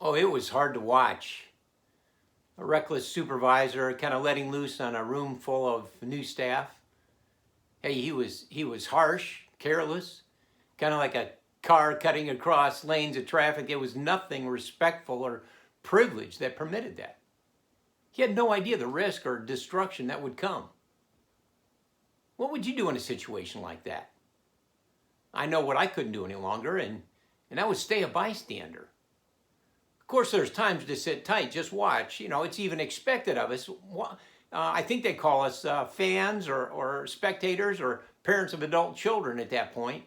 Oh, it was hard to watch. A reckless supervisor kind of letting loose on a room full of new staff. Hey, he was harsh, careless, kind of like a car cutting across lanes of traffic. There was nothing respectful or privileged that permitted that. He had no idea the risk or destruction that would come. What would you do in a situation like that? I know what I couldn't do any longer, and that was stay a bystander. Of course, there's times to sit tight, just watch. It's even expected of us. I think they call us fans or spectators or parents of adult children at that point.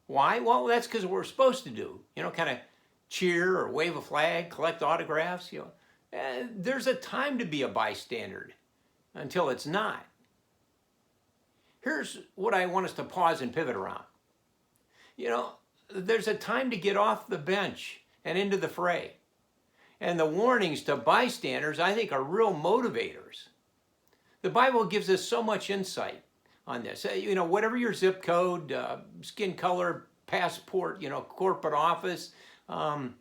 Why? Well, that's because we're supposed to do. Kind of cheer or wave a flag, collect autographs. There's a time to be a bystander until it's not. Here's what I want us to pause and pivot around. There's a time to get off the bench and into the fray. And the warnings to bystanders, I think, are real motivators. The Bible gives us so much insight on this. Whatever your zip code, skin color, passport, corporate office, the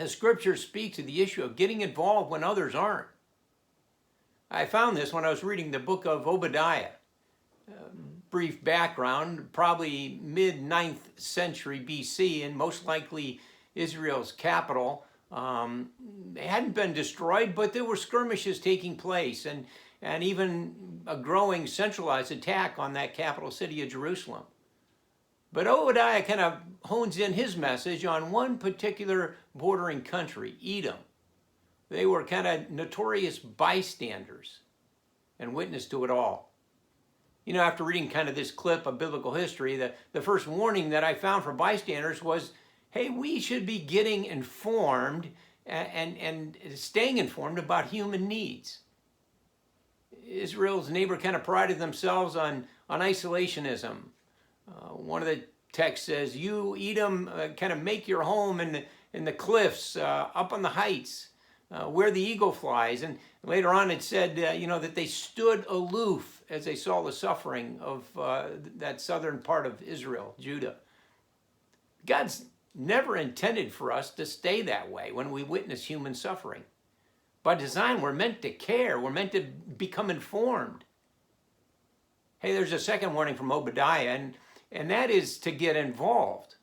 scripture speaks to the issue of getting involved when others aren't. I found this when I was reading the book of Obadiah. Brief background, probably mid-9th century BC, and most likely Israel's capital. They hadn't been destroyed, but there were skirmishes taking place and even a growing centralized attack on that capital city of Jerusalem. But Obadiah kind of hones in his message on one particular bordering country, Edom. They were kind of notorious bystanders and witness to it all. After reading kind of this clip of biblical history, the first warning that I found for bystanders was, hey, we should be getting informed and staying informed about human needs. Israel's neighbor kind of prided themselves on isolationism. One of the texts says, you, Edom, kind of make your home in the cliffs, up on the heights, where the eagle flies. And later on it said, that they stood aloof as they saw the suffering of that southern part of Israel, Judah. God's never intended for us to stay that way when we witness human suffering. By design, we're meant to care. We're meant to become informed. Hey, there's a second warning from Obadiah, and that is to get involved.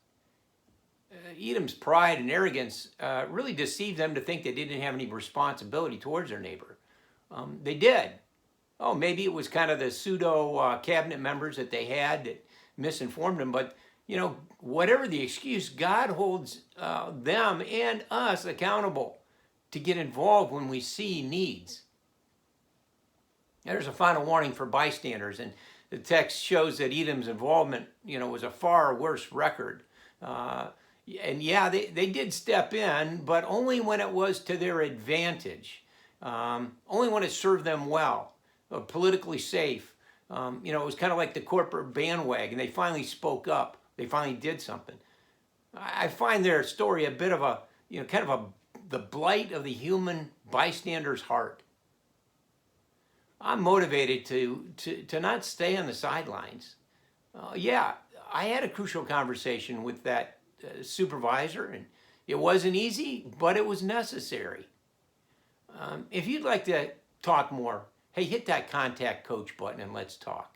Edom's pride and arrogance really deceived them to think they didn't have any responsibility towards their neighbor. They did. Oh, maybe it was kind of the pseudo cabinet members that they had that misinformed them, but whatever the excuse, God holds them and us accountable to get involved when we see needs. There's a final warning for bystanders, and the text shows that Edom's involvement, was a far worse record. And yeah, they did step in, but only when it was to their advantage, only when it served them well, politically safe. It was kind of like the corporate bandwagon. They finally spoke up. They finally did something. I find their story a bit of the blight of the human bystander's heart. I'm motivated to not stay on the sidelines. Yeah, I had a crucial conversation with that supervisor, and it wasn't easy, but it was necessary. If you'd like to talk more, hey, hit that contact coach button and let's talk.